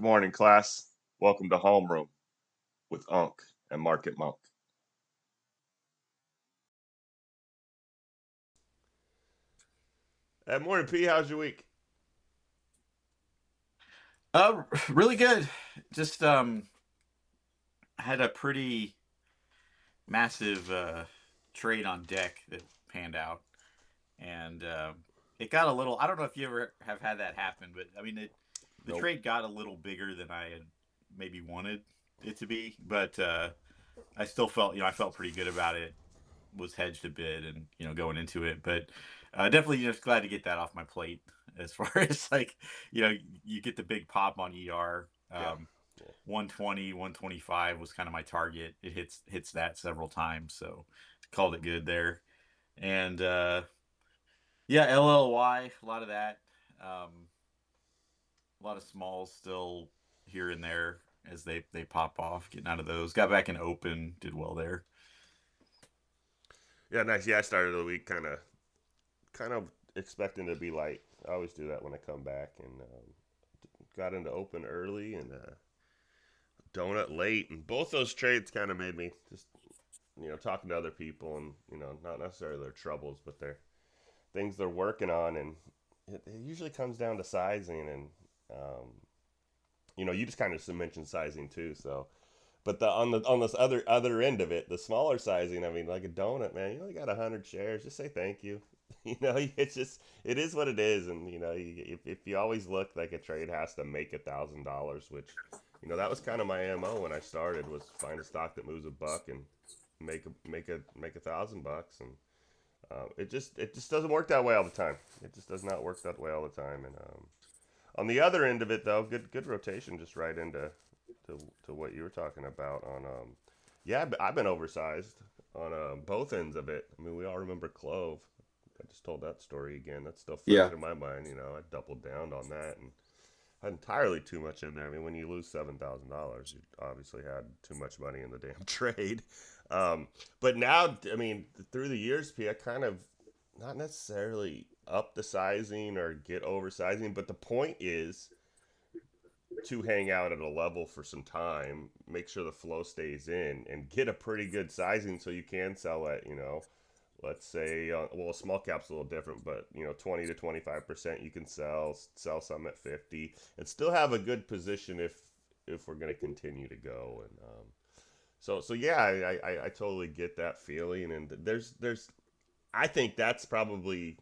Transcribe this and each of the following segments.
Good morning, class. Welcome to Homeroom with Unc and Market Monk. Morning, P. How's your week? Really good. Just had a pretty massive trade on deck that panned out, and it got a little. I don't know if you ever have had that happen, but I mean, the Nope. trade got a little bigger than I had maybe wanted it to be, but I still felt I felt pretty good about it. Was hedged a bit, and going into it, but definitely just glad to get that off my plate. As far as like you get the big pop on ER. Yeah. Yeah. 120, 125 was kind of my target. It hits that several times, so called it good there. And yeah, LLY, a lot of that. Um, a lot of smalls still here and there as they pop off. Getting out of those. Got back in open, did well there. Yeah, nice. Yeah, I started the week kind of expecting to be light. I always do that when I come back, and got into open early and donut late, and both those trades kind of made me just talking to other people and not necessarily their troubles, but their things they're working on, and it usually comes down to sizing and um, you just kind of mentioned sizing too, so. But on this other end of it, the smaller sizing, I mean, like a donut, man, you only got 100 shares. Just say thank you. It's just it is what it is, and if you always look like a trade has to make $1,000, which that was kind of my mo when I started was find a stock that moves a buck and make $1,000, and it just doesn't work that way all the time. It just does not work that way all the time, and on the other end of it, though, good rotation, just right into to what you were talking about on yeah, I've been oversized on both ends of it. I mean, we all remember Clove. I just told that story again. That's still fresh Yeah. in my mind. I doubled down on that and had entirely too much in there. I mean, when you lose $7,000, you obviously had too much money in the damn trade. Um, but now, I mean, through the years, P, I kind of not necessarily up the sizing or get oversizing, but the point is to hang out at a level for some time, make sure the flow stays in, and get a pretty good sizing so you can sell at let's say well, a small cap's a little different, but 20 to 25% you can sell some at 50 and still have a good position if we're going to continue to go. And so yeah, I totally get that feeling, and there's I think that's probably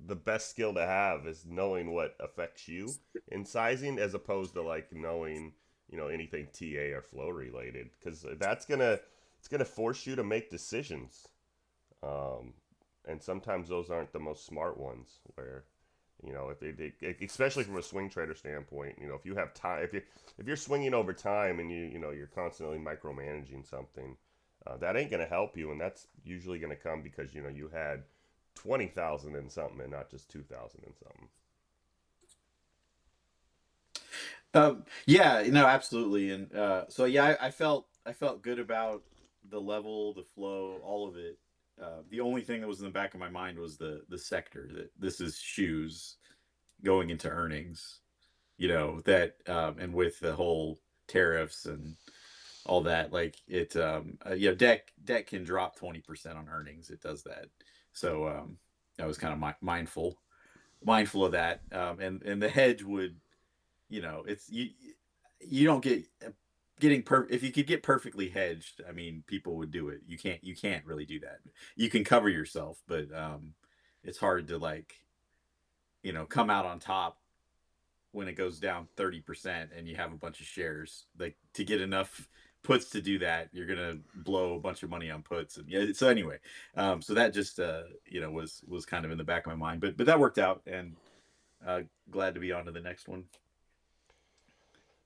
the best skill to have is knowing what affects you in sizing as opposed to like knowing anything TA or flow related, because it's gonna force you to make decisions, um, and sometimes those aren't the most smart ones where if especially from a swing trader standpoint, if you have time, if you're swinging over time and you're constantly micromanaging something, that ain't gonna help you, and that's usually gonna come because you had 20,000 in something and not just 2,000 in something. Yeah, no, absolutely. And so yeah, I felt good about the level, the flow, all of it. The only thing that was in the back of my mind was the sector that this is shoes going into earnings. That and with the whole tariffs and all that, like deck can drop 20% on earnings. It does that. So I was kind of mindful of that. And the hedge would it's you don't get getting if you could get perfectly hedged, I mean, people would do it. You can't really do that. You can cover yourself, but it's hard to like come out on top when it goes down 30% and you have a bunch of shares. Like, to get enough puts to do that, you're gonna blow a bunch of money on puts. And yeah, so anyway, so that just was kind of in the back of my mind, but that worked out. And glad to be on to the next one.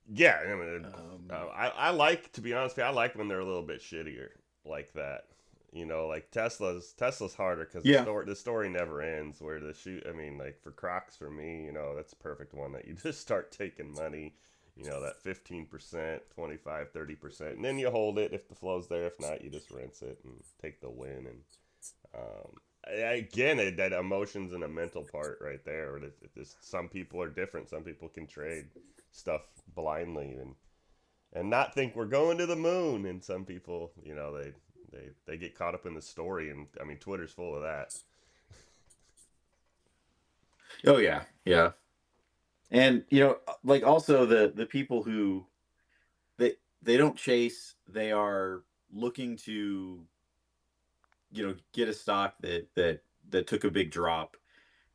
Yeah, I mean, um I like, to be honest with you, I like when they're a little bit shittier like that. Like Tesla's harder because the yeah. story never ends. Where the shoot, I mean, like for Crocs for me, that's a perfect one that you just start taking money. That 15%, 25, 30%, and then you hold it if the flow's there. If not, you just rinse it and take the win. And again, that emotions and a mental part right there. Some people are different. Some people can trade stuff blindly and not think we're going to the moon. And some people, they get caught up in the story. And I mean, Twitter's full of that. Oh yeah, yeah. And like also the people who they don't chase, they are looking to get a stock that took a big drop.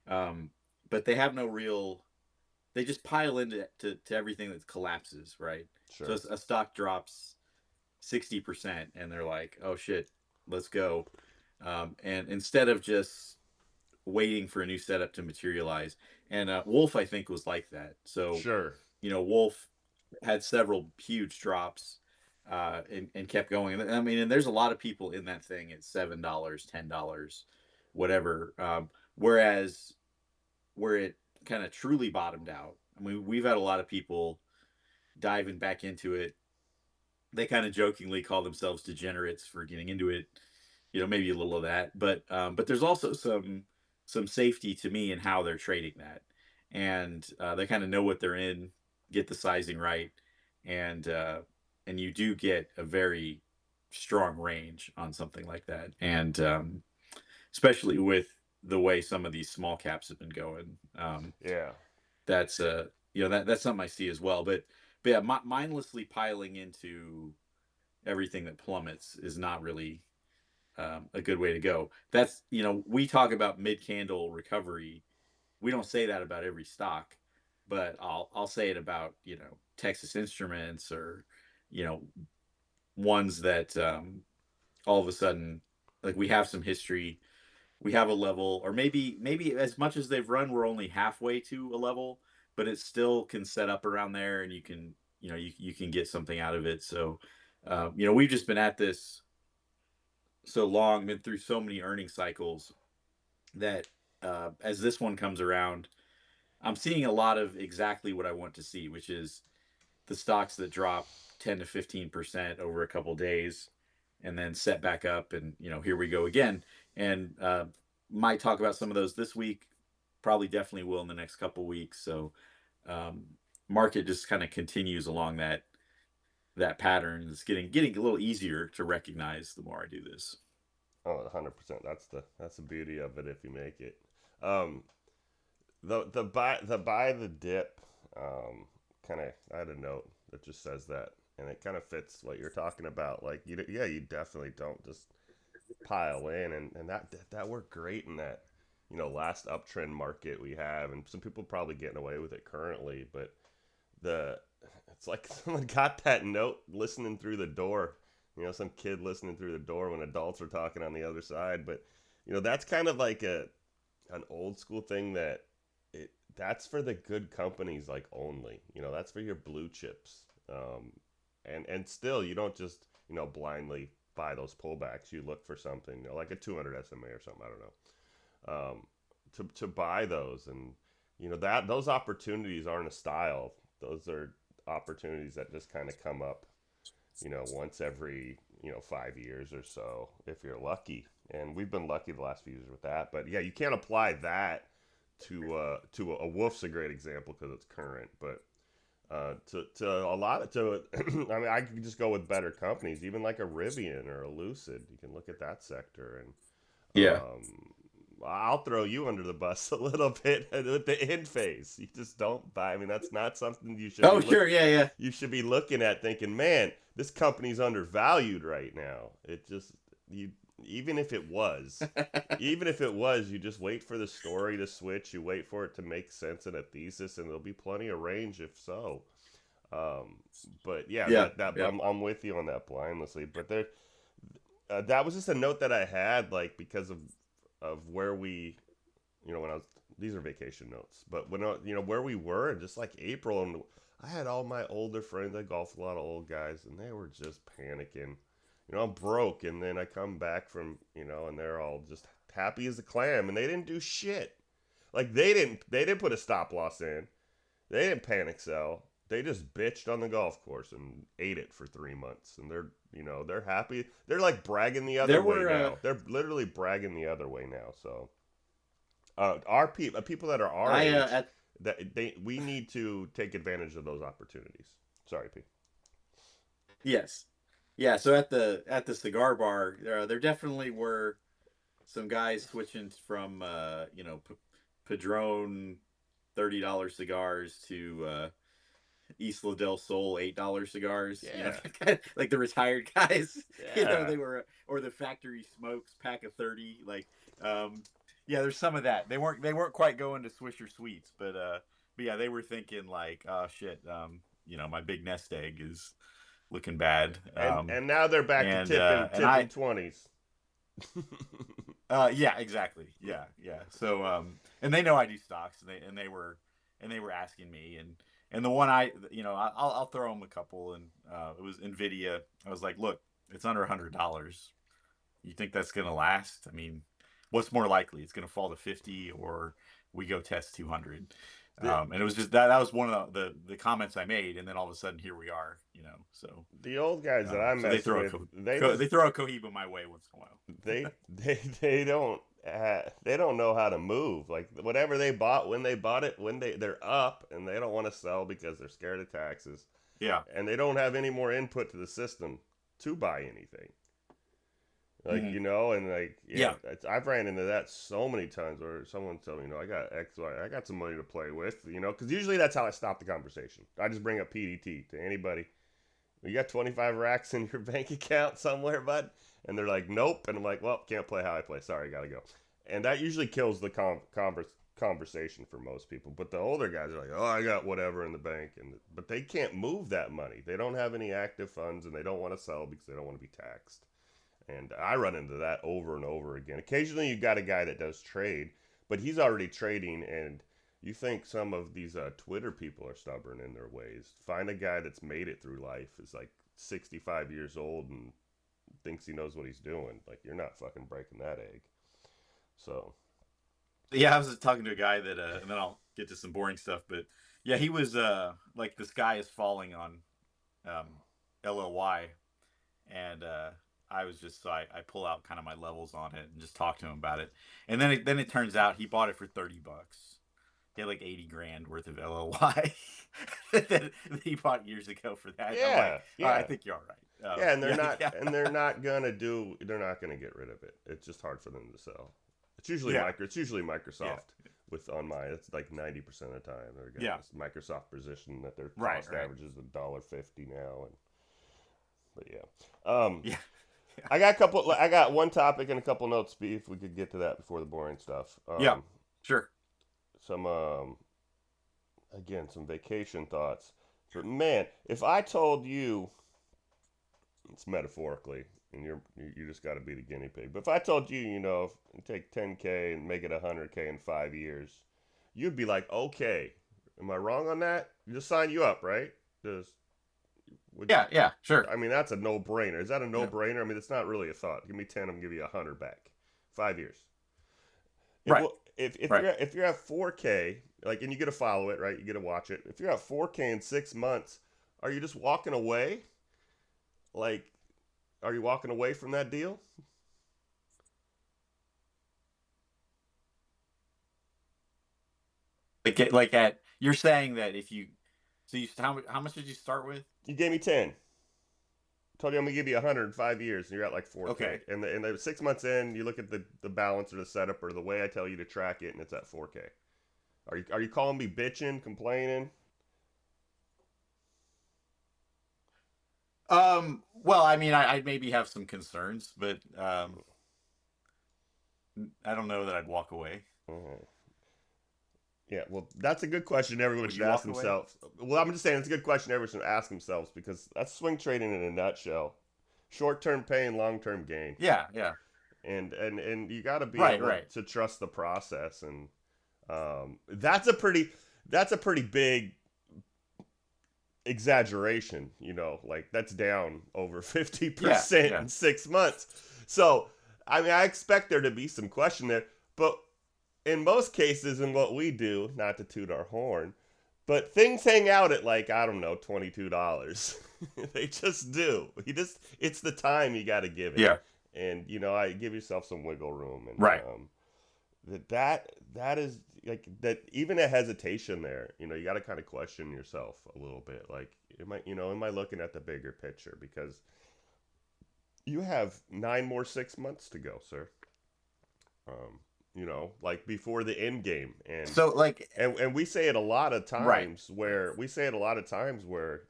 Um, but they have no real, they just pile into to everything that collapses, right? So Sure. a stock drops 60% and they're like, oh shit, let's go. And instead of just waiting for a new setup to materialize, and Wolf, I think, was like that. So, Sure. Wolf had several huge drops and kept going. I mean, and there's a lot of people in that thing at $7, $10, whatever. Whereas where it kind of truly bottomed out, I mean, we've had a lot of people diving back into it. They kind of jokingly call themselves degenerates for getting into it. Maybe a little of that, but there's also some safety to me in how they're trading that, and they kind of know what they're in, get the sizing right, and you do get a very strong range on something like that, and especially with the way some of these small caps have been going. Yeah. That's that's something I see as well. But yeah, mindlessly piling into everything that plummets is not really a good way to go. That's we talk about mid candle recovery. We don't say that about every stock, but I'll say it about Texas Instruments or you know ones that all of a sudden, like, we have some history, we have a level, or maybe as much as they've run, we're only halfway to a level, but it still can set up around there, and you can you can get something out of it. So we've just been at this so long, been through so many earning cycles that as this one comes around, I'm seeing a lot of exactly what I want to see, which is the stocks that drop 10 to 15% over a couple days and then set back up, and here we go again. And might talk about some of those this week, probably definitely will in the next couple weeks. So um, market just kind of continues along that pattern. It's getting a little easier to recognize the more I do this. Oh, 100%. That's the beauty of it if you make it. Um, the buy the dip, kind of. I had a note that just says that, and it kind of fits what you're talking about. Like yeah, you definitely don't just pile in, and that worked great in that last uptrend market we have, and some people probably getting away with it currently, but the it's like someone got that note listening through the door. Some kid listening through the door when adults are talking on the other side. But that's kind of like an old school thing that's for the good companies like only. That's for your blue chips. And still you don't just blindly buy those pullbacks. You look for something like a 200 SMA or something. I don't know. To buy those, and that those opportunities aren't a style. Those are opportunities that just kind of come up once every 5 years or so if you're lucky. And we've been lucky the last few years with that. But yeah, you can't apply that to a Wolf's a great example because it's current. But to a lot of to I mean, I could just go with better companies, even like a Rivian or a Lucid. You can look at that sector. And Yeah. I'll throw you under the bus a little bit with the end phase. You just don't buy. I mean, that's not something Oh, sure. Yeah, you should be looking at thinking, man, this company's undervalued right now. It just you even if it was, yeah. even if it was, you just wait for the story to switch. You wait for it to make sense in a thesis, and there'll be plenty of range if so. Um, but yeah, Yeah. that Yeah. I'm with you on that blindlessly. But that was just a note that I had, like because of where we, when I was, these are vacation notes, but when where we were, and just like April, and I had all my older friends. I golfed with a lot of old guys, and they were just panicking. I'm broke, and then I come back from, and they're all just happy as a clam, and they didn't do shit. Like they didn't put a stop loss in. They didn't panic sell. they just bitched on the golf course and ate it for 3 months, and they're happy. They're like bragging the other There way were now. They're literally bragging the other way now. So our people that are our I age, at that we need to take advantage of those opportunities. Sorry, Pete. yes, yeah. So at the cigar bar, there definitely were some guys switching from Padron $30 cigars to Isla del Sol $8 cigars. Yeah, Like the retired guys. yeah. They were, or the factory smokes pack of 30. Um, yeah, there's some of that. They weren't quite going to Swisher Sweets, but yeah, they were thinking like, oh shit, my big nest egg is looking bad. And now they're back to And tipping 20s. yeah, exactly. Yeah, yeah. So, and they know I do stocks, and they were asking me, and the one I'll throw them a couple, and it was Nvidia. I was like, look, it's under $100. You think that's gonna last? I mean, what's more likely? It's gonna fall to 50, or we go test 200. The And it was just that was one of the comments I made, and then all of a sudden here we are. So the old guys that I so they mess throw with, they throw a Cohiba my way once in a while. they don't know how to move. Like whatever they bought when they bought it, they're up and they don't want to sell because they're scared of taxes, Yeah. and they don't have any more input to the system to buy anything. Like Mhm. and like Yeah. I've ran into that so many times where someone tell me, I got X, Y, I got some money to play with, because usually that's how I stop the conversation. I just bring up PDT to anybody. You got 25 racks in your bank account somewhere, bud? And they're like, nope. And I'm like, well, can't play how I play. Sorry, gotta go. And that usually kills the conversation for most people. But the older guys are like, oh, I got whatever in the bank, but they can't move that money. They don't have any active funds, and they don't want to sell because they don't want to be taxed. And I run into that over and over again. Occasionally, you got a guy that does trade, but he's already trading, and you think some of these Twitter people are stubborn in their ways. Find a guy that's made it through life, is like 65 years old, and thinks he knows what he's doing. Like, you're not fucking breaking that egg. So, Yeah, I was just talking to a guy that, and then I'll get to some boring stuff. But yeah, he was like the sky is falling on um, LLY, and I was just I pull out kind of my levels on it and just talk to him about it. And then it turns out he bought it for $30. He had like 80 grand worth of LLY that he bought years ago for that. And I'm like, yeah, I yeah. think you're all right. Yeah, and Yeah, yeah, they're not gonna get rid of it. It's just hard for them to sell. yeah, It's usually yeah, Microsoft with on my. It's like 90% of the time they're got yeah. this Microsoft position that their Right, cost right. averages $1.50 now, and but yeah. Yeah, yeah, I got one topic and a couple notes. If we could get to that before the boring stuff. yeah. Sure. Some again some vacation thoughts. But man, if I told you, it's metaphorically, and you just got to be the guinea pig. But if I told you, take 10K and make it 100K in 5 years, you'd be like, okay, am I wrong on that? Just sign you up, right? Just would Yeah, yeah, sure. I mean, that's a no brainer. Is that a no Yeah. brainer? I mean, it's not really a thought. Give me 10, I'm gonna give you 100 back. 5 years. If Right, well, right. if you're at 4K, like, and you get to follow it, right? You get to watch it. If you're at 4K in 6 months, are you just walking away? Like, are you walking away from that deal? Like at you're saying that if you so you how much did you start with? You gave me 10. Told you I'm gonna give you 100 in 5 years, and you're at like 4K. Okay. And the 6 months in, you look at the balance or the setup or the way I tell you to track it, and it's at 4K. Are you calling me bitching, complaining? Well, I mean, I maybe have some concerns, but I don't know that I'd walk away. Oh. Yeah, well, that's a good question everyone Would should you ask walk away? themselves. Well, I'm just saying it's a good question everyone should ask themselves because that's swing trading in a nutshell. Short-term pain, long-term gain. Yeah, yeah. And you got to be Right, able right. to trust the process, and that's a pretty big exaggeration. Like that's down over fifty Yeah, percent yeah. in 6 months. So I mean, I expect there to be some question there, but in most cases, in what we do, not to toot our horn, But things hang out at like, I don't know, $22. They just do. It's the time you got to give it. Yeah. And I give yourself some wiggle room, and Right. that is like that. Even a hesitation there, you got to kind of question yourself a little bit. Like, am I looking at the bigger picture? Because you have 9 more 6 months to go, sir. Like before the end game, and So like, and we say it a lot of right. times where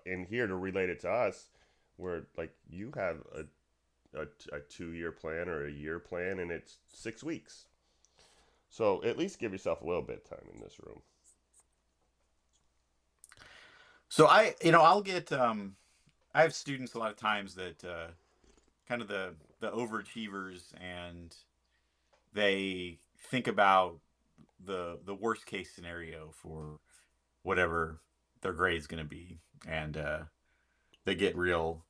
in here to relate it to us, where like you have a 2 year plan or a year plan, and it's 6 weeks. So at least give yourself a little bit of time in this room. So I'll get I have students a lot of times that kind of the overachievers, and they think about the worst case scenario for whatever their grade is going to be, and they get real,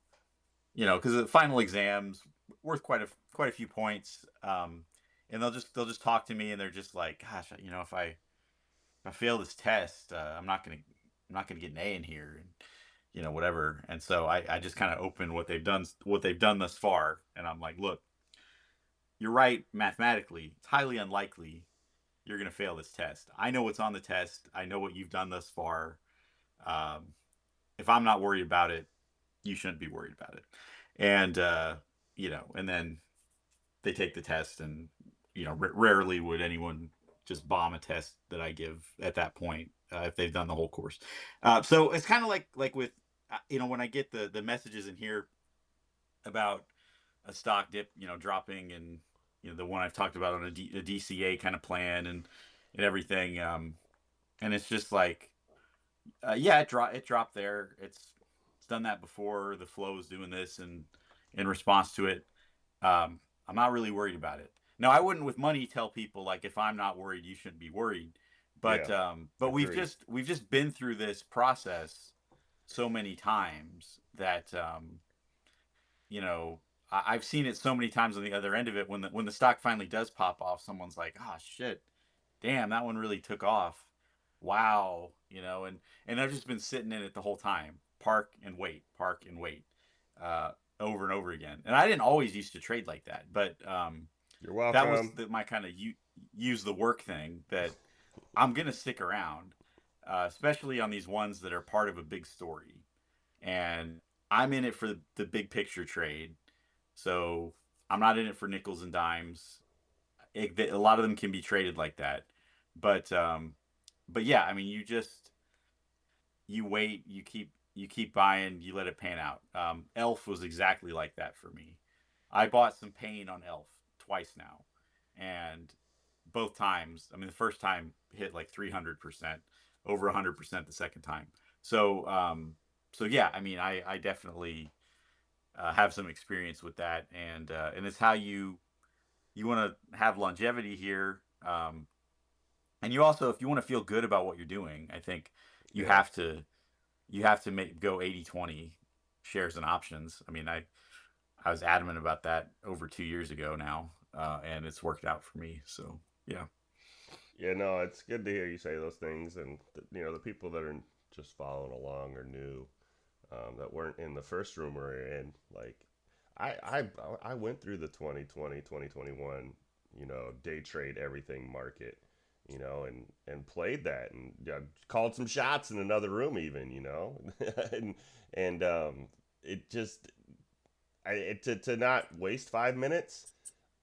because the final exams worth quite a few points, and they'll just talk to me, and they're just like, gosh, if I fail this test, I'm not gonna get an A in here, and whatever. And so I just kind of open what they've done thus far, and I'm like, look, you're right mathematically. It's highly unlikely you're gonna fail this test. I know what's on the test. I know what you've done thus far. Um, if I'm not worried about it, you shouldn't be worried about it. And and then they take the test, and rarely would anyone just bomb a test that I give at that point, if they've done the whole course. So it's kind of like with when I get the messages in here about a stock dip, dropping, and the one I've talked about on a DCA kind of plan, and everything. And it's just like, yeah, it dropped there. It's done that before. The flow is doing this, and in response to it, I'm not really worried about it. Now, I wouldn't with money tell people like, if I'm not worried, you shouldn't be worried. Yeah, But agreed. we've just been through this process so many times that you know I've seen it so many times on the other end of it, when the stock finally does pop off, someone's like, "Ah, shit, damn, that one really took off. Wow," and I've just been sitting in it the whole time, park and wait, uh, over and over again. And I didn't always used to trade like that, but You're that was welcome. my kind of use the work thing, that I'm gonna stick around, especially on these ones that are part of a big story, and I'm in it for the big picture trade. So I'm not in it for nickels and dimes. A lot of them can be traded like that, but yeah, I mean, you wait, you keep buying, you let it pan out. Elf was exactly like that for me. I bought some pain on Elf twice now, and both times, I mean, the first time hit like 300%, over 100% the second time. So yeah, I mean, I definitely have some experience with that, and it's how you want to have longevity here. And you also, if you want to feel good about what you're doing, I think you Yeah. have to go 80/20 shares and options. I mean, I was adamant about that over 2 years ago now, and it's worked out for me. So yeah. Yeah, no, it's good to hear you say those things, and the people that are just following along or new, that weren't in the first room we are in. Like, I I I went through the 2020 2021, day trade everything market, and played that, and called some shots in another room even, and it just to not waste 5 minutes.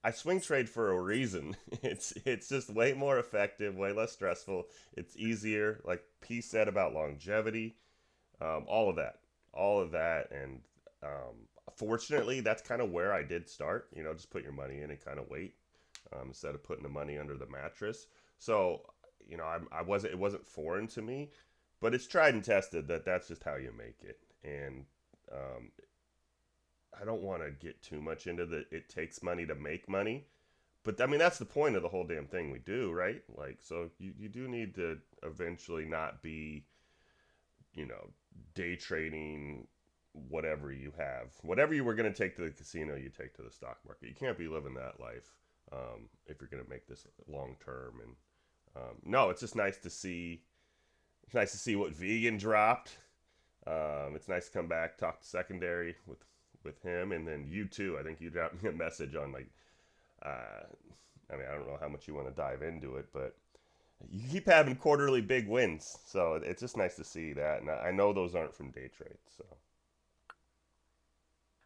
I swing trade for a reason. It's just way more effective, way less stressful. It's easier, like P said about longevity, all of that, and fortunately, that's kind of where I did start. Just put your money in and kind of wait, instead of putting the money under the mattress. So, I wasn't. It wasn't foreign to me, but it's tried and tested that that's just how you make it. And um, I don't want to get too much into the it takes money to make money. But I mean, that's the point of the whole damn thing we do, right? Like, so you do need to eventually not be, you know, day trading whatever you were going to take to the casino, you take to the stock market. You can't be living that life, if you're going to make this long term. And no, it's just nice to see It's nice to see what vegan dropped. It's nice to come back, talk to secondary with him, and then you too. I think you dropped me a message on like, uh, I mean, I don't know how much you want to dive into it, but you keep having quarterly big wins, so it's just nice to see that. And I know those aren't from day trades, so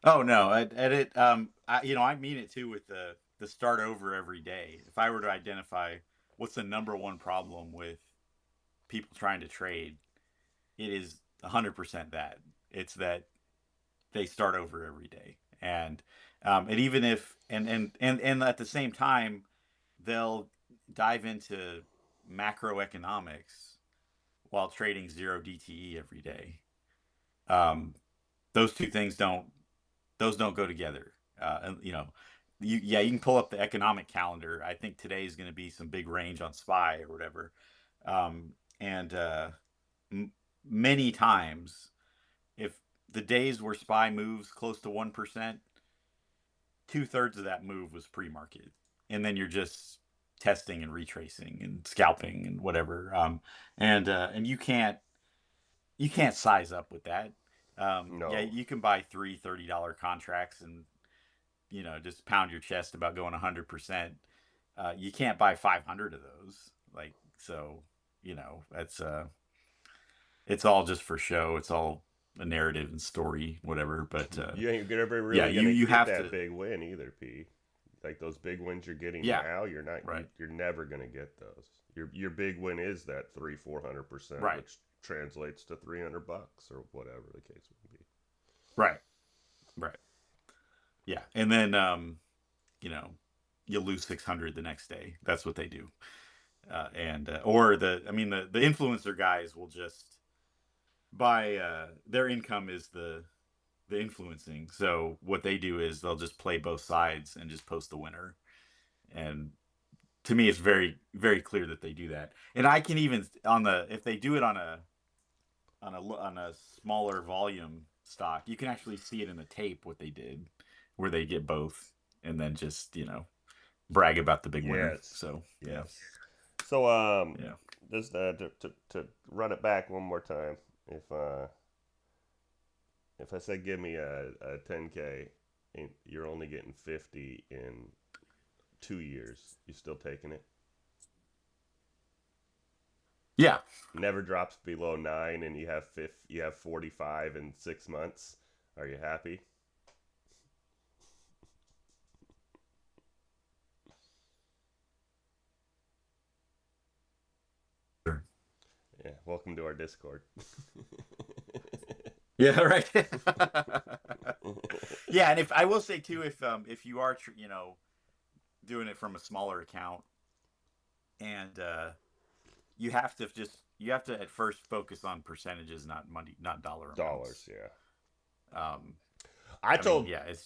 Oh no, I mean it too with the start over every day. If I were to identify what's the number one problem with people trying to trade, it is 100% that. It's that they start over every day, and even if and at the same time they'll dive into macroeconomics while trading zero DTE every day. Um, those two things don't go together. And you can pull up the economic calendar. I think today is going to be some big range on SPY or whatever, and m- many times if the days where SPY moves close to 1%, 2/3 of that move was pre-market, and then you're just testing and retracing and scalping and whatever. And you can't size up with that. Yeah, no. you can buy three $30 contracts and just pound your chest about going 100%. You can't buy 500 of those. Like so, that's it's all just for show. It's all a narrative and story, whatever. But You ain't ever yeah, really you gonna you get have that to. big win either, P. Like those big wins you're getting Yeah, now, you're not right, you're never gonna get those. Your big win is that 300-400%, right, which translates to $300 or whatever the case may be. right, right. Yeah, and then you know, you lose 600 the next day. That's what they do. And or I mean, the influencer guys will just buy. Their income is the influencing. So what they do is they'll just play both sides and just post the winner. And to me, it's very very clear that they do that. And I can even on the if they do it on a smaller volume stock, you can actually see it in the tape what they did, where they get both and then just brag about the big winner. Yes, So yeah, yes. So yeah, just to run it back one more time, if uh, if I said give me a 10K, and you're only getting 50 in 2 years, you still taking it? yeah. Never drops below 9, and you have 45 in 6 months. Are you happy? Sure. Yeah. Welcome to our Discord. Yeah, right. Yeah, and if I will say too, if you are doing it from a smaller account, and you have to at first focus on percentages, not money, not dollar Dollars, amounts. yeah. Um, I I mean, told yeah, it's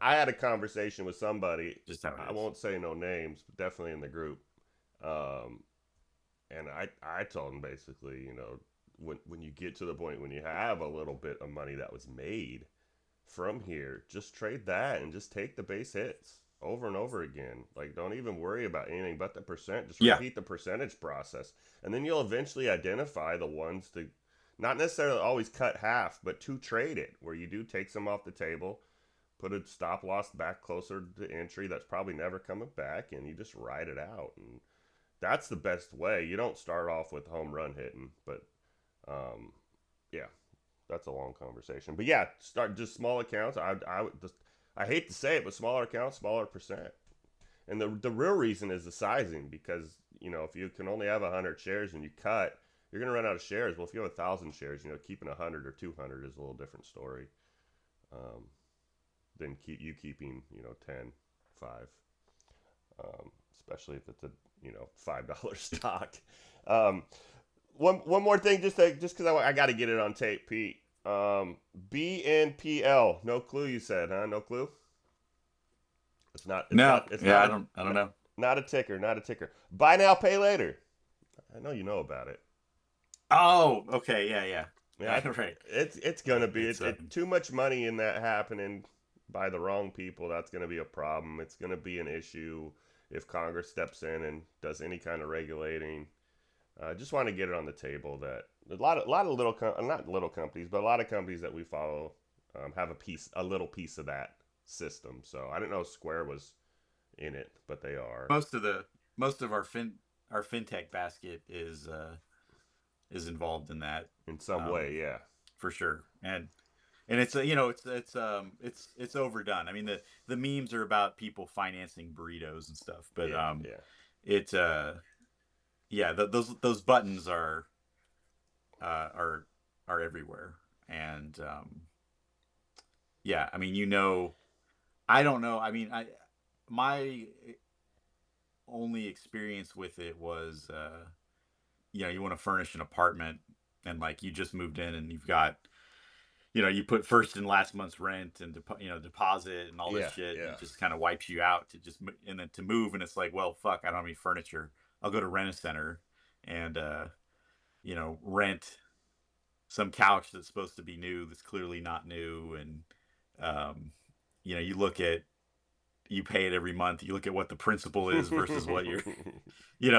I had a conversation with somebody. just how it I is. won't say no names, but definitely in the group. Um, and I told him basically, when you get to the point when you have a little bit of money that was made from here, just trade that and just take the base hits over and over again. Like, don't even worry about anything but the percent. Just Yeah, repeat the percentage process, and then you'll eventually identify the ones to not necessarily always cut half, but to trade it, where you do take some off the table, put a stop loss back closer to entry that's probably never coming back, and you just ride it out. And that's the best way. You don't start off with home run hitting, but um, yeah, that's a long conversation. But yeah, start just small accounts. I hate to say it, but smaller accounts, smaller percent. And the real reason is the sizing because if you can only have 100 shares and you cut, you're gonna run out of shares. Well, if you have 1,000 shares, keeping 100 or 200 is a little different story um, than keeping 10, 5, especially if it's a $5 stock. Um, one more thing, just because I got to get it on tape, Pete. BNPL, no clue. You said, huh? No clue. It's not. It's no, not. It's yeah, not I don't know. not a ticker. Not a ticker. Buy now, pay later. I know you know about it. Oh, okay, yeah, yeah, Yeah, right. it's gonna be It's too much money in that happening by the wrong people. That's gonna be a problem. It's gonna be an issue if Congress steps in and does any kind of regulating. I just want to get it on the table that a lot of little not little companies, but a lot of companies that we follow have a little piece of that system. So I didn't know Square was in it, but they are Most of the most of our fintech basket is involved in that, in some um, way. Yeah, for sure. And it's it's overdone. I mean, the memes are about people financing burritos and stuff, but yeah, yeah. it yeah, those buttons uh, are are everywhere. And yeah, I mean, I don't know. I mean, I my only experience with it was, you want to furnish an apartment, and like you just moved in and you've got, you put first and last month's rent and deposit and all this Yeah, shit, and yeah. it just kind of wipes you out to and then to move, and it's like, well, fuck, I don't have any furniture. I'll go to Rent a Center and rent some couch that's supposed to be new that's clearly not new. And um, you look at, you pay it every month. You look at what the principal is versus what you're,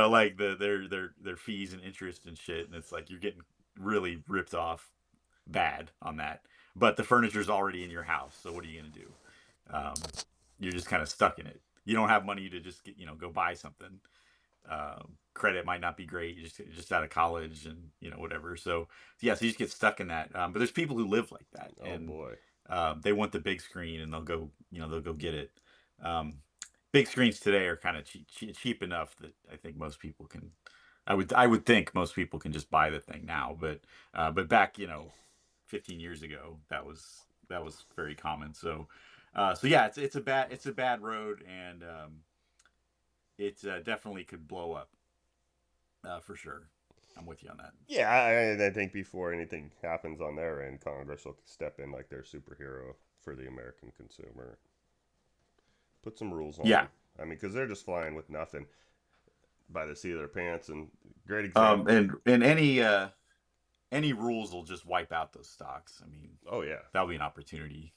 like their fees and interest and shit, and it's like you're getting really ripped off bad on that. But the furniture's already in your house, so what are you gonna do? Um, you're just kind of stuck in it. You don't have money to just get, go buy something. Credit might not be great. You're just out of college and whatever. So yeah, so you just get stuck in that. But there's people who live like that, Oh and boy. they want the big screen, and they'll go get it. Um, Big screens today are kind of cheap enough that I think most people can. I would think most people can just buy the thing now, but back 15 years ago, that was very common. So yeah, it's a bad road, and it definitely could blow up, for sure. I'm with you on that. Yeah, I think before anything happens on their end, Congress will step in like their superhero for the American consumer. Put some rules on Yeah. them. I mean, because they're just flying with nothing by the seat of their pants. And great example. And any rules will just wipe out those stocks. I mean, Oh yeah, that'll be an opportunity.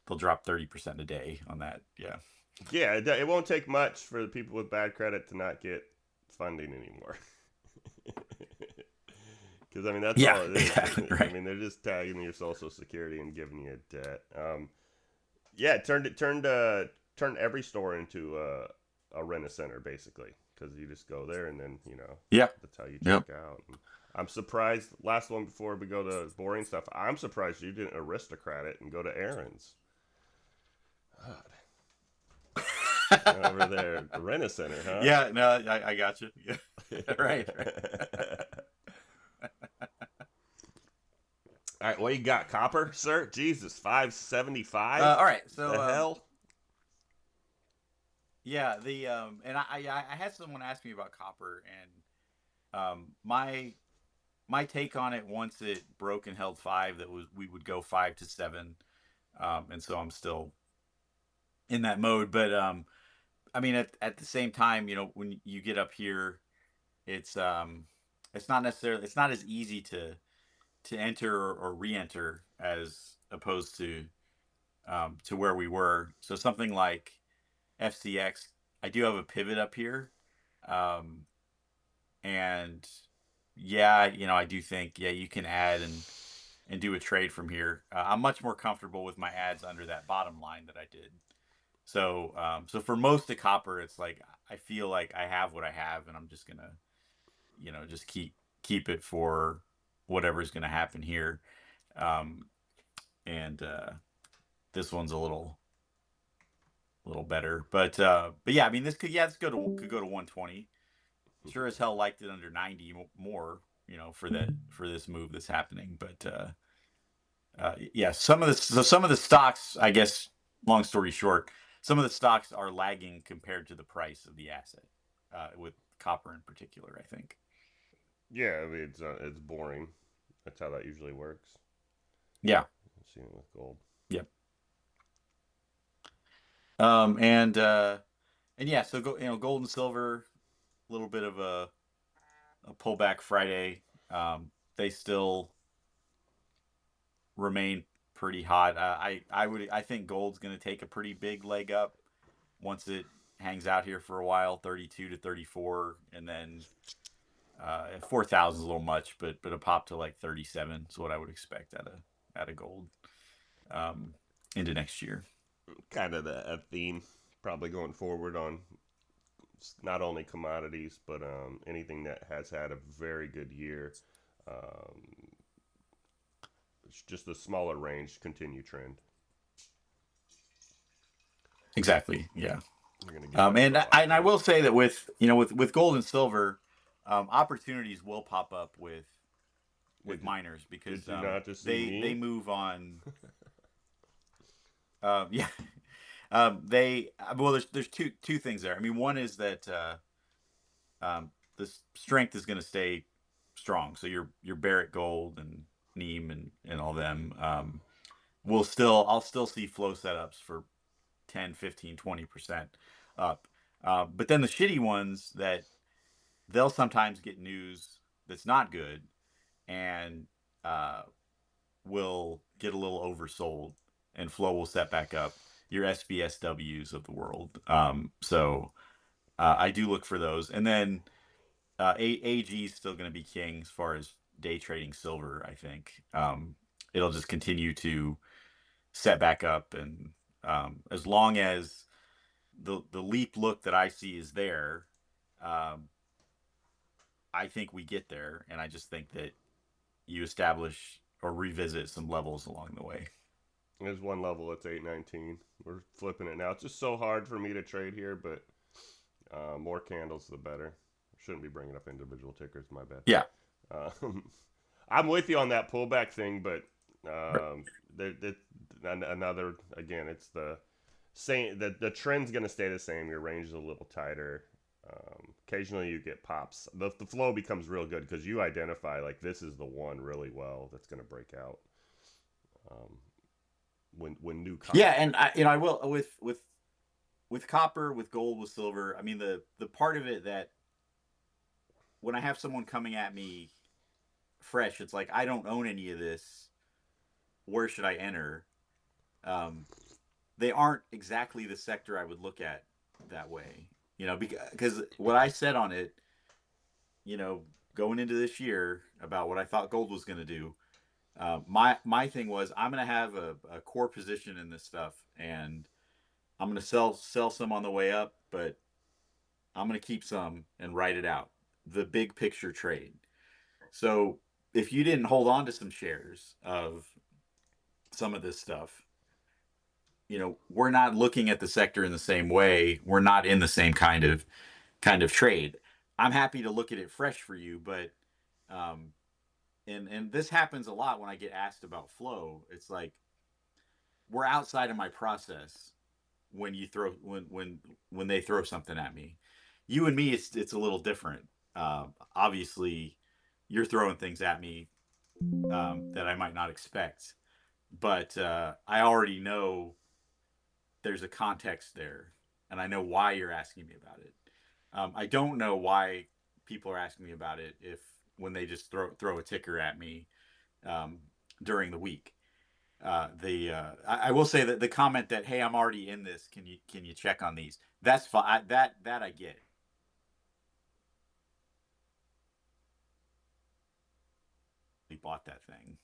They'll drop 30% a day on that. Yeah. yeah. It won't take much for the people with bad credit to not get funding anymore. Because I mean, that's Yeah. all it is. Exactly. I Right. mean, they're just tagging your social security and giving you a debt. Yeah, turned every store into a rent a center basically because you just go there and then Yeah. that's how you Yep. check out. And I'm surprised. Last one before we go to boring stuff. I'm surprised you didn't aristocrat it and go to Aaron's. God, over there, rent a center, huh? Yeah. No, I got you. Yeah. Right. Right. All right, what you got, copper, sir? Jesus, 575. All right. The So hell? yeah, the and I had someone ask me about copper, and my take on it, once it broke and held five, that was we would go 5 to 7. And so I'm still in that mode. But I mean, at the same time, when you get up here, it's it's not as easy to enter or re-enter as opposed to where we were. So something like FCX, I do have a pivot up here, um, and yeah, I do think, yeah, you can add and do a trade from here. I'm much more comfortable with my ads under that bottom line that I did. So for most of copper, it's like I feel like I have what I have, and I'm just gonna, just keep it for whatever's gonna happen here. Um, and This one's a little better, but yeah, I mean, this could go to 120. Sure as hell liked it under 90 more, for this move that's happening. But yeah, some of the stocks, I guess, long story short, some of the stocks are lagging compared to the price of the asset, with copper in particular, I think. Yeah, I mean, it's boring. That's how that usually works. Yeah. I've seen it with gold. Yep. And yeah, so gold and silver, a little bit of a pullback Friday. They still remain pretty hot. I think gold's going to take a pretty big leg up once it hangs out here for a while, 32 to 34, and then 4,000 is a little much, but a pop to like 37 is what I would expect out of gold into next year. Kind of a theme probably going forward on not only commodities but anything that has had a very good year. Um, it's just a smaller range continue trend. Exactly. Yeah. You're gonna get that for a lot of And I things. will say that with gold and silver, opportunities will pop up with Did miners because did you not just see they me? move on. Yeah. They well, there's two things there. I mean, one is that the strength is going to stay strong. So your Barrett Gold and Neem and all them will still I'll still see flow setups for 10, 15, 20% up. But then the shitty ones that they'll sometimes get news that's not good and uh, will get a little oversold and flow will set back up your SBSWs of the world. I do look for those. And then AG is still going to be king as far as day trading silver, I think. It'll just continue to set back up. And as long as the leap look that I see is there, um, I think we get there. And I just think that you establish or revisit some levels along the way. There's one level that's 819. We're flipping it now. It's just so hard for me to trade here, but more candles the better. Shouldn't be bringing up individual tickers. My bad. Yeah. Um, I'm with you on that pullback thing, but Right. um, another again, it's the same. The trend's going to stay the same. Your range is a little tighter. Occasionally, you get pops. The flow becomes real good because you identify like this is the one really well that's going to break out. Um, when new Yeah, copper. and I will with copper, with gold, with silver. I mean the part of it that when I have someone coming at me fresh, it's like I don't own any of this. Where should I enter? Um, they aren't exactly the sector I would look at that way. Because what I said on it, going into this year about what I thought gold was going to do. My thing was I'm going to have a core position in this stuff, and I'm going to sell some on the way up, but I'm going to keep some and write it out. The big picture trade. So if you didn't hold on to some shares of some of this stuff, we're not looking at the sector in the same way. We're not in the same kind of trade. I'm happy to look at it fresh for you, but um, and this happens a lot when I get asked about flow. It's like we're outside of my process when you throw when they throw something at me. You and me, it's a little different. Obviously, you're throwing things at me that I might not expect, but I already know there's a context there, and I know why you're asking me about it. I don't know why people are asking me about it if when they just throw a ticker at me um, during the week. I will say that the comment that hey, I'm already in this. Can you check on these? That's fine. That I get. We bought that thing,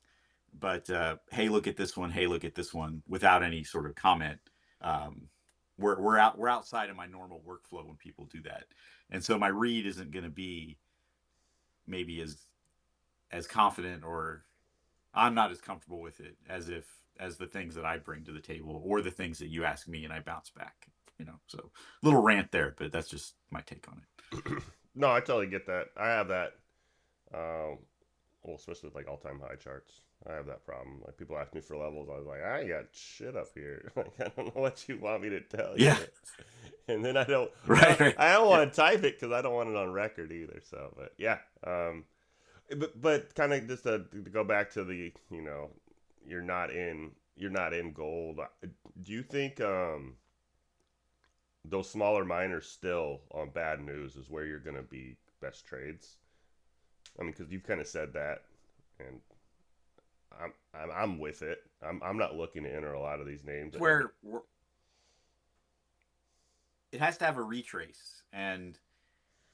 but hey, look at this one. Hey, look at this one. Without any sort of comment, um, we're outside of my normal workflow when people do that, and so my read isn't going to be maybe as confident, or I'm not as comfortable with it as the things that I bring to the table or the things that you ask me and I bounce back. So little rant there, but that's just my take on it. No, I totally get that. I have that. Um, well, especially with like all-time high charts. I have that problem. Like people ask me for levels, I was like, I ain't got shit up here. Like I don't know what you want me to tell Yeah, you. And then I don't, right, right. I don't Yeah, want to type it because I don't want it on record either. So, but yeah, but kind of just to go back to the, you're not in, you're not in gold. Do you think those smaller miners still on bad news is where you're gonna be best trades? I mean, because you've kind of said that, and I'm with it. I'm not looking to enter a lot of these names. it's where it has to have a retrace, and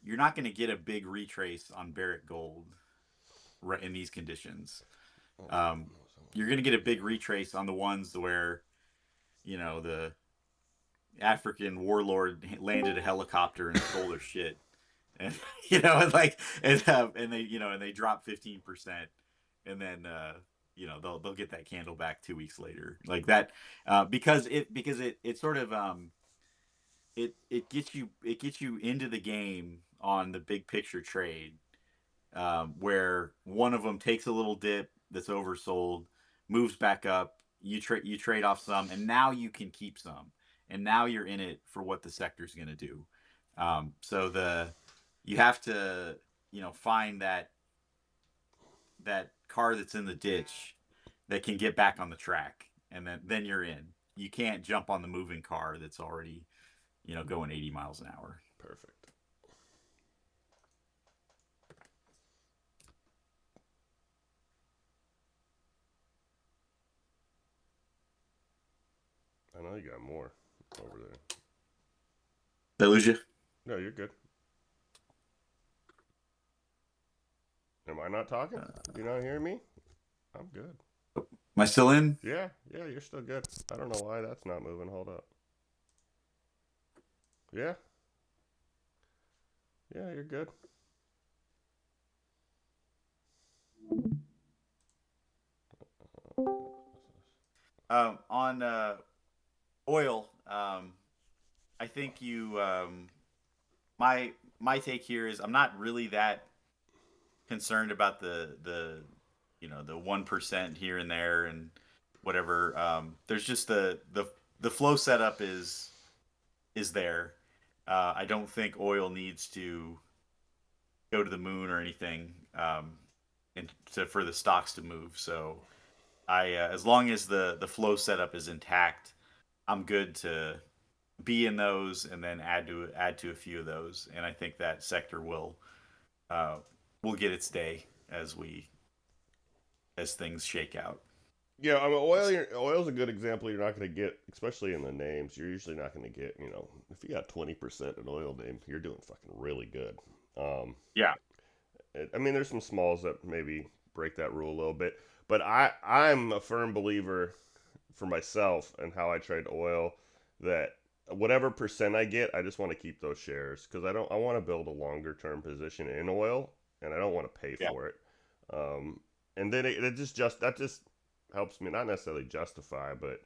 you're not going to get a big retrace on Barrett Gold right in these conditions. Oh, Um, you're going to get a big retrace on the ones where the African warlord landed a helicopter and stole their shit, and and and they drop 15%, and then they'll get that candle back 2 weeks later, like that, because it sort of it gets you into the game on the big picture trade, where one of them takes a little dip that's oversold, moves back up, you trade off some, and now you can keep some, and now you're in it for what the sector's going to do. So you have to find that car that's in the ditch that can get back on the track, and then you're in. You can't jump on the moving car that's already going 80 miles an hour. perfect. I know you got more over there. Did I lose you? No, you're good. Am I not talking? You not hearing me? I'm good. Am I still in? Yeah, yeah, you're still good. I don't know why that's not moving. Hold up. Yeah, yeah, you're good. On oil, I think my take here is I'm not really that concerned about the 1% here and there and whatever. There's just the flow setup is there. I don't think oil needs to go to the moon or anything, for the stocks to move. So as long as the flow setup is intact, I'm good to be in those and then add to a few of those. And I think that sector uh, will get its day as things shake out. Yeah, I mean, oil's a good example. You're not going to get, especially in the names. You're usually not going to get, if you got 20% an oil name, you're doing fucking really good. Um, Yeah. I mean, there's some smalls that maybe break that rule a little bit, but I'm a firm believer for myself and how I trade oil that whatever percent I get, I just want to keep those shares because I want to build a longer term position in oil and I don't want to pay Yeah. for it. Um, and then that just helps me not necessarily justify, but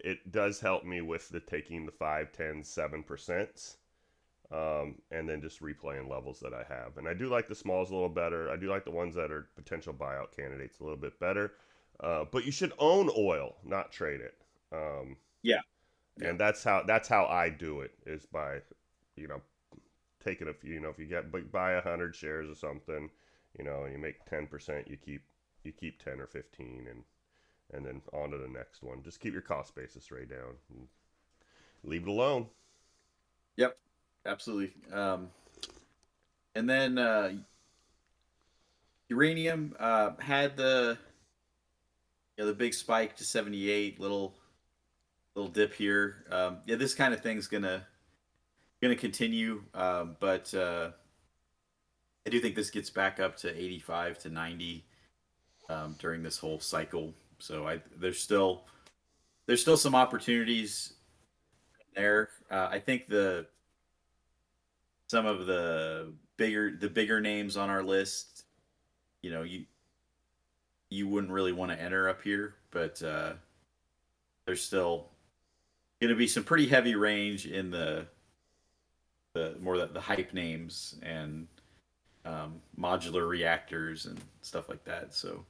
it does help me with the taking the 5, 10, 7%, and then just replaying levels that I have. And I do like the smalls a little better. I do like the ones that are potential buyout candidates a little bit better. But you should own oil, not trade it. Um, Yeah. Yeah. and that's how I do it is by, you know, taking a few. If you buy 100 shares or something, and you make 10%, you keep 10 or 15, and then on to the next one. Just keep your cost basis right down. And leave it alone. Yep. Absolutely. And then uranium had the big spike to 78, little dip here. Yeah, this kind of thing's gonna continue, but I do think this gets back up to 85 to 90 during this whole cycle. So there's still some opportunities there. I think the some of the bigger names on our list, you know, you wouldn't really want to enter up here, but there's still going to be some pretty heavy range in the hype names and modular reactors and stuff like that. So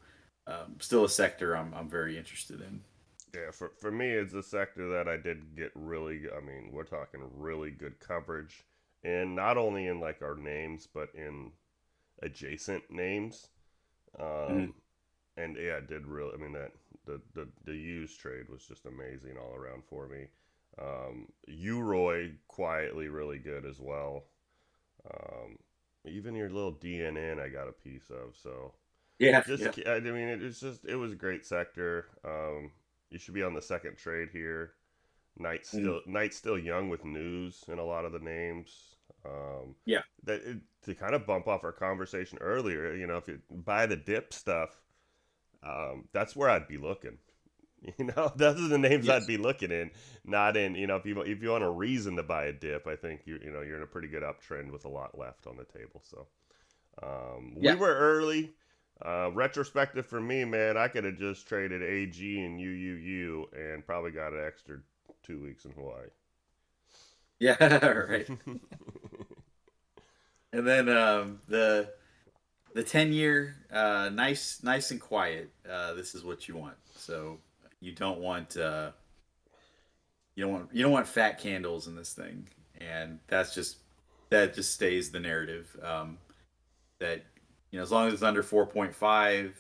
still a sector I'm very interested in. Yeah, for me, it's a sector that I did get really. I mean, we're talking really good coverage, and not only in like our names, but in adjacent names. Mm-hmm. Um, and yeah, it did really. I mean, that the used trade was just amazing all around for me. Uroy quietly really good as well. Um, even your little DNN, I got a piece of. So Yeah, yeah. I mean, it was a great sector. You should be on the second trade here. Knight's Mm. still young with news in a lot of the names. Yeah. To kind of bump off our conversation earlier, if you buy the dip stuff, that's where I'd be looking. Those are the names I'd Yes. be looking in, not in. If you want a reason to buy a dip, I think you're in a pretty good uptrend with a lot left on the table. So we Yeah. were early. Retrospective for me, man, I could have just traded AG and UUU and probably got an extra 2 weeks in Hawaii. Yeah. Right. And then the 10-year, nice and quiet. This is what you want. So you don't want you don't want fat candles in this thing, and that just stays the narrative. That as long as it's under 4.5,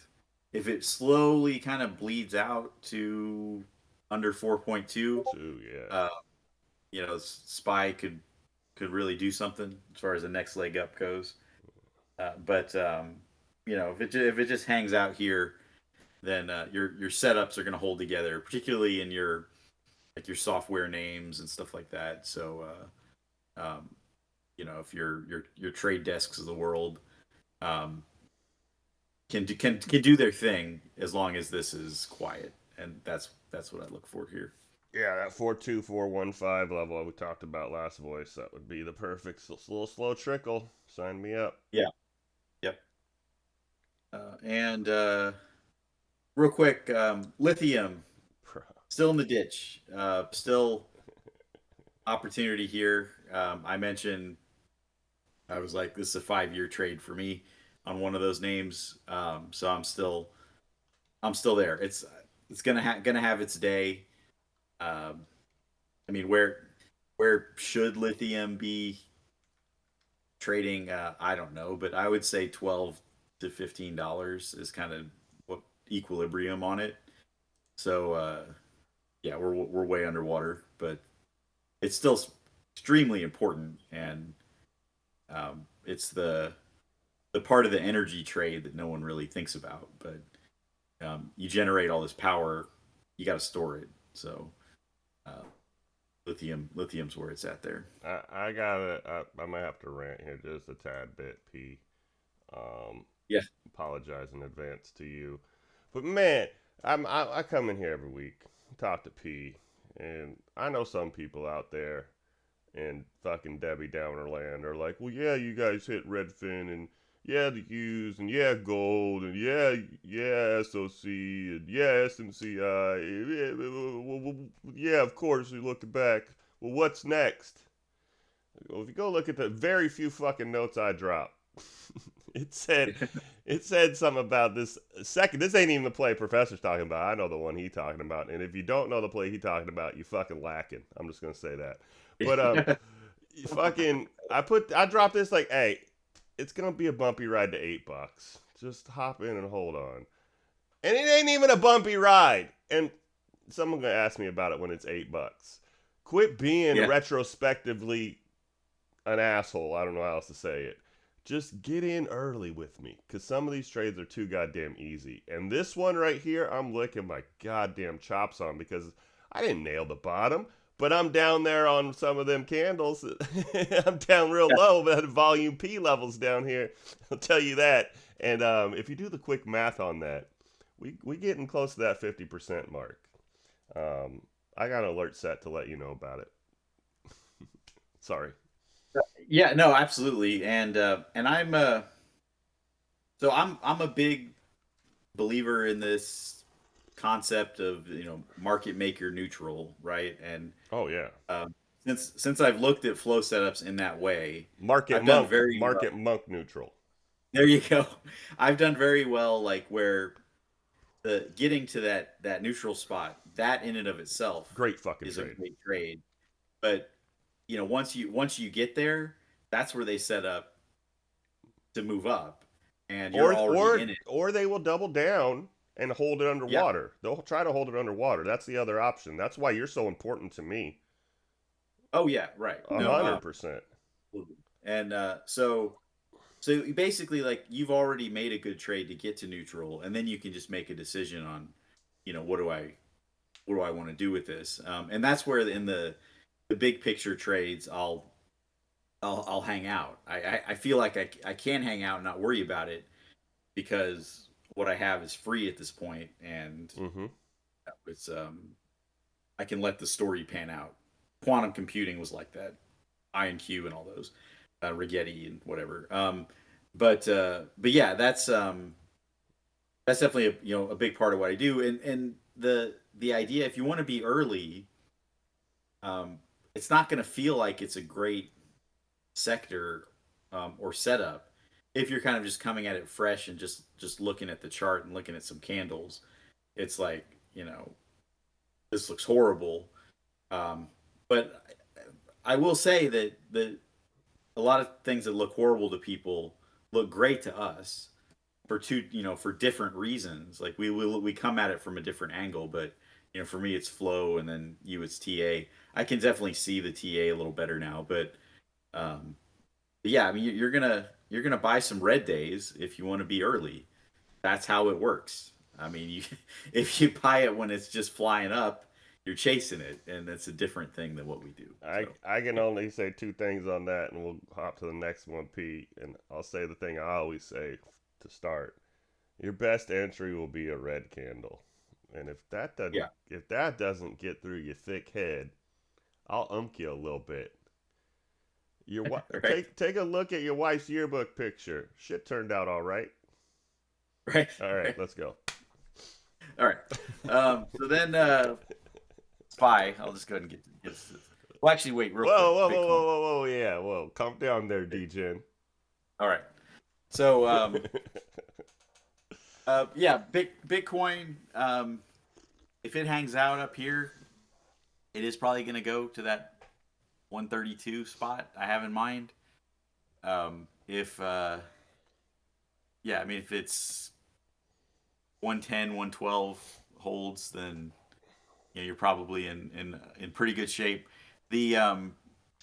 if it slowly kind of bleeds out to under 4.2, Two, yeah. uh, Spy could really do something as far as the next leg up goes. But if it just hangs out here, then your setups are going to hold together, particularly in your software names and stuff like that. So if your trade desks of the world um, can do their thing as long as this is quiet, and that's what I look for here. Yeah, that 4.2415 level we talked about last voice, that would be the perfect little slow trickle. Sign me up. Yeah. Yep. And real quick, lithium still in the ditch. Still opportunity here. I mentioned I was like, this is a 5-year trade for me on one of those names. So I'm still there. It's gonna have its day. Um, I mean, where should lithium be trading? I don't know, but I would say $12 to $15 is kind of what equilibrium on it. So yeah, we're way underwater, but it's still extremely important, and it's the part of the energy trade that no one really thinks about. But you generate all this power, you got to store it. So uh, lithium's where it's at there. I gotta. I might have to rant here just a tad bit, P. Um, Yeah, Apologize in advance to you, but man, I come in here every week, talk to P, and I know some people out there in fucking Debbie Downer land are like, well, yeah, you guys hit Redfin and yeah, the Qs and yeah, gold and yeah, SOC and yeah, SMCI. Yeah, of course, we look back. Well, what's next? Well, if you go look at the very few fucking notes I dropped, it said it said something about this second. This ain't even the play Professor's talking about. I know the one he talking about. And if you don't know the play he talking about, you fucking lacking. I'm just gonna say that. But fucking, I dropped this like, hey, it's gonna be a bumpy ride to $8. Just hop in and hold on. And it ain't even a bumpy ride. And someone gonna ask me about it when it's $8. Quit being yeah, retrospectively an asshole. I don't know how else to say it. Just get in early with me, because some of these trades are too goddamn easy. And this one right here, I'm licking my goddamn chops on because I didn't nail the bottom, but I'm down there on some of them candles. I'm down real yeah, low, but volume P levels down here. I'll tell you that. And if you do the quick math on that, we getting close to that 50% mark. Um, I got an alert set to let you know about it. Sorry. yeah. No, absolutely. And I'm a big believer in this concept of market maker neutral, right? And Oh yeah. um, since I've looked at flow setups in that way, Market I've done monk, very well. market monk neutral. There you go. I've done very well, like where the getting to that neutral spot, that in and of itself Great fucking is a trade. great trade. But once you get there, that's where they set up to move up, and you're Or already or in it. or they will double down and hold it Yeah. underwater. They'll try to hold it underwater. That's the other option. That's why you're so important to me. Oh yeah, right. A No, hundred percent. absolutely. And so basically, like, you've already made a good trade to get to neutral, and then you can just make a decision on, what do I want to do with this? And that's where in the big picture trades, I'll I'll hang out. I feel like I can hang out and not worry about it because what I have is free at this point, and Mm-hmm. it's I can let the story pan out. Quantum computing was like that. IonQ and all those, Rigetti and whatever. But yeah, that's definitely a big part of what I do. And the idea, if you want to be early, um, it's not going to feel like it's a great sector or setup if you're kind of just coming at it fresh and just looking at the chart and looking at some candles. It's like, this looks horrible. Um, but I will say that a lot of things that look horrible to people look great to us for for different reasons. Like we come at it from a different angle, but for me it's flow, and then it's TA. I can definitely see the TA a little better now, um, but yeah, I mean you're gonna buy some red days if you want to be early. That's how it works. I mean, if you buy it when it's just flying up, you're chasing it, and that's a different thing than what we do. So I can yeah, only say two things on that, and we'll hop to the next one, Pete. And I'll say the thing I always say to start: your best entry will be a red candle, and yeah, if that doesn't get through your thick head, I'll you a little bit. right, Take a look at your wife's yearbook picture. Shit turned out all right. right, All right, right. let's go. All right. So then Spy. I'll just go ahead and get this. Well, actually, wait, real quick. Bitcoin. Whoa, yeah, whoa. Calm down there, DGen. All right. So yeah, Bitcoin. If it hangs out up here, it is probably going to go to that 132 spot I have in mind. If Yeah, I mean if it's 110, 112 holds, then you're probably in pretty good shape. The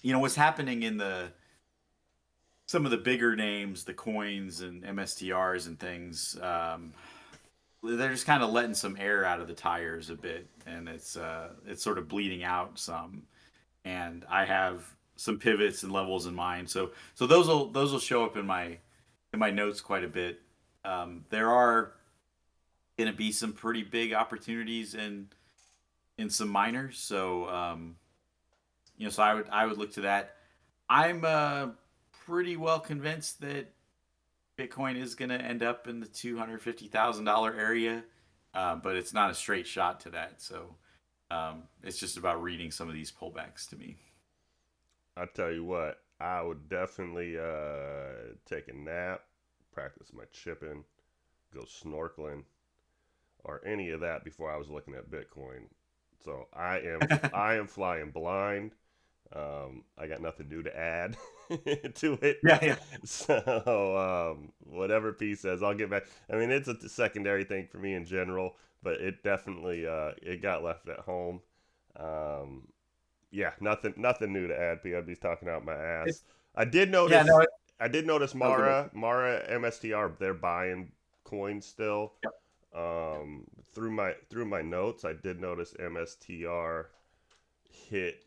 what's happening in the some of the bigger names, the coins and MSTRs and things, they're just kind of letting some air out of the tires a bit, and it's sort of bleeding out some. And I have some pivots and levels in mind, so those will show up in my notes quite a bit. There are going to be some pretty big opportunities in some minors, so so I would look to that. I'm pretty well convinced that Bitcoin is going to end up in the $250,000 area, but it's not a straight shot to that. So it's just about reading some of these pullbacks to me. I tell you what, I would definitely take a nap, practice my chipping, go snorkeling, or any of that before I was looking at Bitcoin. So I am flying blind. I got nothing new to add to it. Yeah, yeah. So whatever P says, I'll get back. I mean, it's a secondary thing for me in general, but it definitely it got left at home. Um, yeah, nothing new to add. P. I'd be talking out my ass. It's I did yeah, notice no. I did notice Oh, go ahead. Mara MSTR. They're buying coins still. Yep. Through my notes, I did notice MSTR hit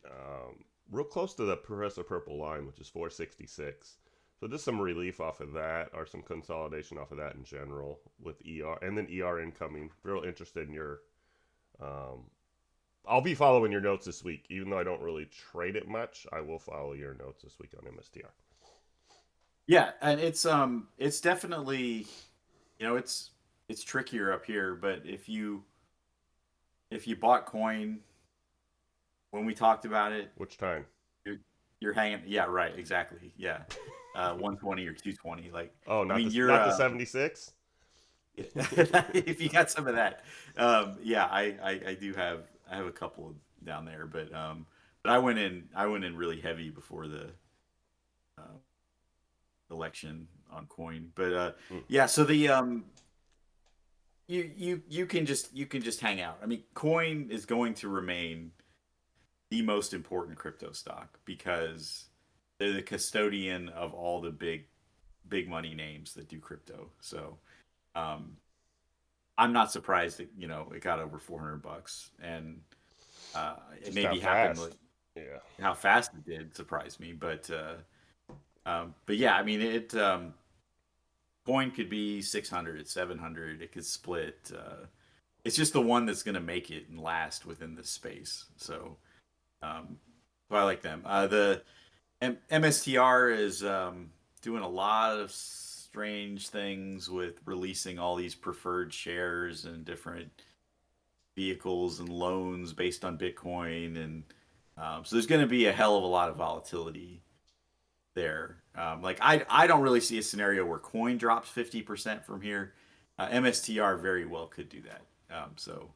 real close to the Professor Purple line, which is 466. So just some relief off of that, or some consolidation off of that in general with ER, and then ER incoming. Real interested in your. Um, I'll be following your notes this week, even though I don't really trade it much. I will follow your notes this week on MSTR. Yeah, and it's definitely it's trickier up here, but if you bought coin when we talked about it, Which time? you're, you're hanging. Yeah, right, exactly. Yeah, 120 or 220. Like, Oh, I mean, you're not the 76. if you got some of that, yeah, I do have I have a couple of down there, but I went in really heavy before the uh, election on coin. But Mm, yeah, so the you can just hang out. I mean, coin is going to remain the most important crypto stock because they're the custodian of all the big money names that do crypto. So um, I'm not surprised that it got over $400, and it just how maybe happened fast? like Yeah. how fast it did surprised me, but But yeah, I mean, coin could be 600, 700. It could split. It's just the one that's going to make it and last within this space. Um, so I like them. The MSTR is doing a lot of strange things with releasing all these preferred shares and different vehicles and loans based on Bitcoin, and so there's going to be a hell of a lot of volatility there. Like I don't really see a scenario where coin drops 50% from here. MSTR very well could do that. So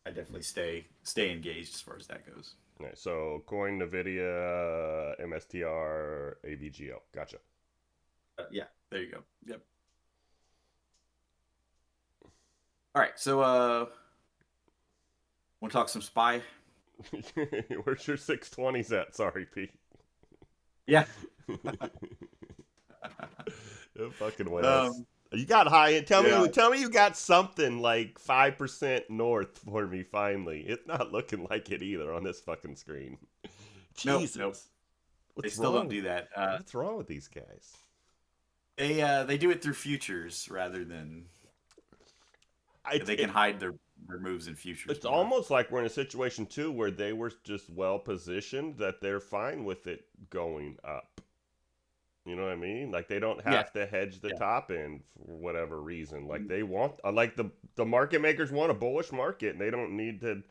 I definitely stay engaged as far as that goes. All right, so coin, Nvidia, MSTR, AVGO. Gotcha. Yeah, there you go. Yep. All right, so want to talk some spy? Where's your 620s at? Sorry, Pete. Yeah. It fucking went us. um, You got high. yeah. Tell me you got something like 5% north for me. Finally, it's not looking like it either on this fucking screen. Nope. Nope. Jesus, They what's still don't wrong? do that. What's wrong with these guys? They do it through futures rather than It's they can hide their moves in futures it's more. almost like we're in a situation too where they were just well positioned that they're fine with it going up. You know what I mean? Like they don't Yeah. have to hedge the Yeah. top end for whatever reason. Like Mhm. they want, like the market makers want a bullish market, and they don't need to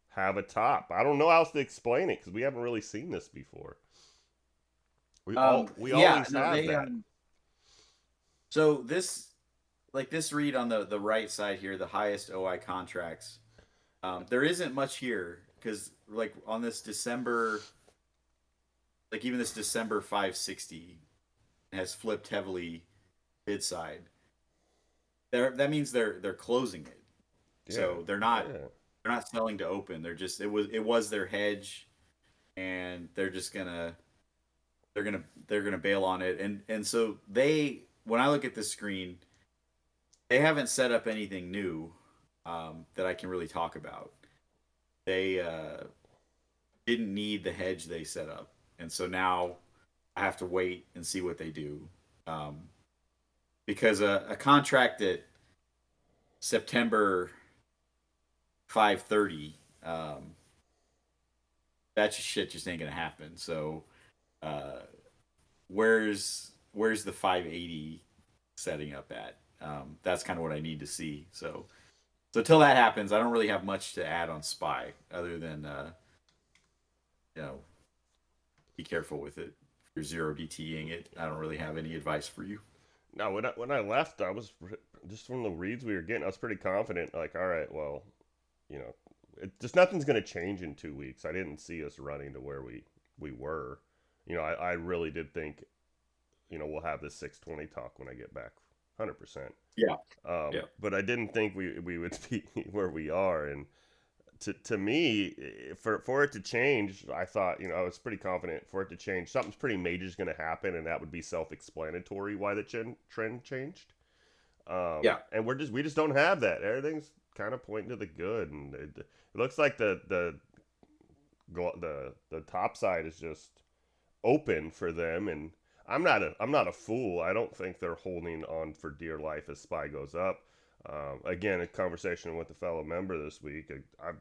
have a top. I don't know how else to explain it because we haven't really seen this before. We Yeah. always No. have that. So this read on the right side here, the highest OI contracts. There isn't much here because like on this December, like even this December 560 has flipped heavily bid side. That means they're closing it. Yeah, So yeah. they're not selling to open. They're just it was their hedge, and they're gonna bail on it. And so they when I look at this screen, they haven't set up anything new that I can really talk about. They didn't need the hedge they set up, and so now I have to wait and see what they do. Um, because a contract at September 530, that shit just ain't gonna happen. So uh, where's the 580 setting up at? That's kind of what I need to see. So until that happens, I don't really have much to add on Spy other than you know be careful with it. If you're zero DTing it, I don't really have any advice for you. No, when I left, I was just from the reads we were getting. I was pretty confident. Like, all right, well, you know, just nothing's going to change in 2 weeks. I didn't see us running to where we were. You know, I really did think, you know, we'll have this 620 talk when I get back, 100%. Yeah, yeah, But I didn't think we would be where we are. And to me, for it to change, I thought, you know, I was pretty confident for it to change. Something's pretty major is going to happen, and that would be self-explanatory why the trend changed. yeah, And we just don't have that. Everything's kind of pointing to the good, and it looks like the top side is just open for them. And I'm not a fool. I don't think they're holding on for dear life as Spy goes up. Again, a conversation with a fellow member this week. I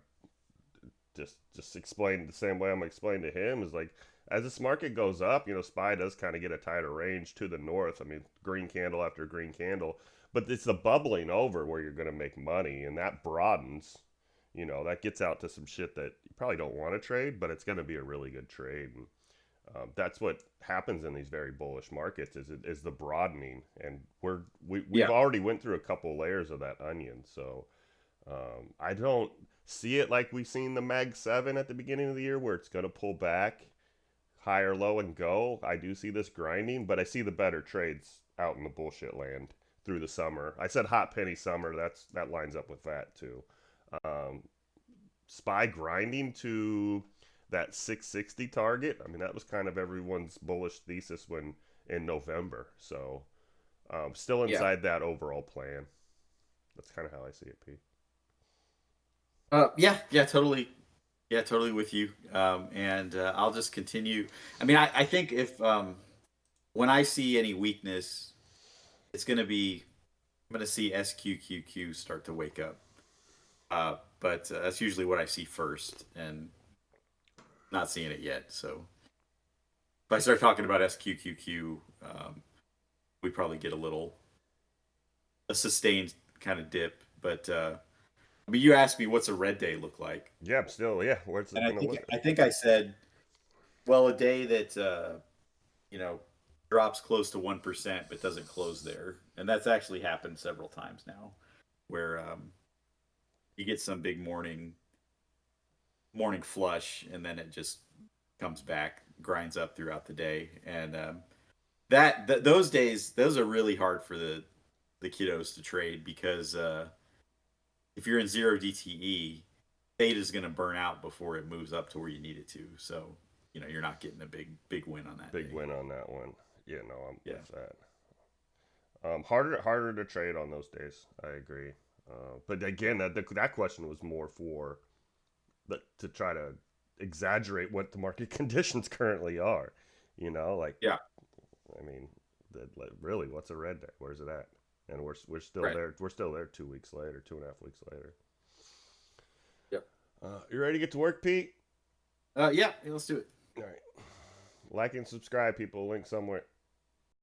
just explained the same way I'm explaining to him is like as this market goes up, you know, Spy does kind of get a tighter range to the north. I mean, green candle after green candle, but it's the bubbling over where you're going to make money, and that broadens. You know, that gets out to some shit that you probably don't want to trade, but it's going to be a really good trade. And that's what happens in these very bullish markets is the broadening, and we've yeah, already went through a couple layers of that onion. So I don't see it like we've seen the Mag 7 at the beginning of the year where it's going to pull back higher, low, and go. I do see this grinding, but I see the better trades out in the bullshit land through the summer. I said hot penny summer. That lines up with that too. Um, Spy grinding to that 660 target. I mean, that was kind of everyone's bullish thesis when in November. So still yeah. inside that overall plan. That's kind of how I see it, Pete. Yeah, yeah, totally with you. And I'll just continue. I mean, I think if when I see any weakness, it's going to be I'm going to see SQQQ start to wake up. But that's usually what I see first, and not seeing it yet. So if I start talking about SQQQ, we probably get a sustained kind of dip. But I mean, you asked me what's a red day look like, Yeah, I'm still, yeah. Where's it and I gonna think look? I think I said, well, a day that you know drops close to 1% but doesn't close there, and that's actually happened several times now, where you get some big morning flush, and then it just comes back, grinds up throughout the day, and those days, those are really hard for the kiddos to trade because if you're in zero DTE, theta is going to burn out before it moves up to where you need it to. So you're not getting a big win on that Big day. win on that one. Yeah, no, I'm Yeah, with that. Harder to trade on those days. I agree. But again, that question was more for to try to exaggerate what the market conditions currently are. Like, yeah, I mean, like, really, what's a red day? Where's it at? And we're still right. there. We're still there 2 weeks later, 2.5 weeks later. Yep. You ready to get to work, Pete? Yeah, let's do it. All right. Like and subscribe, people. Link somewhere.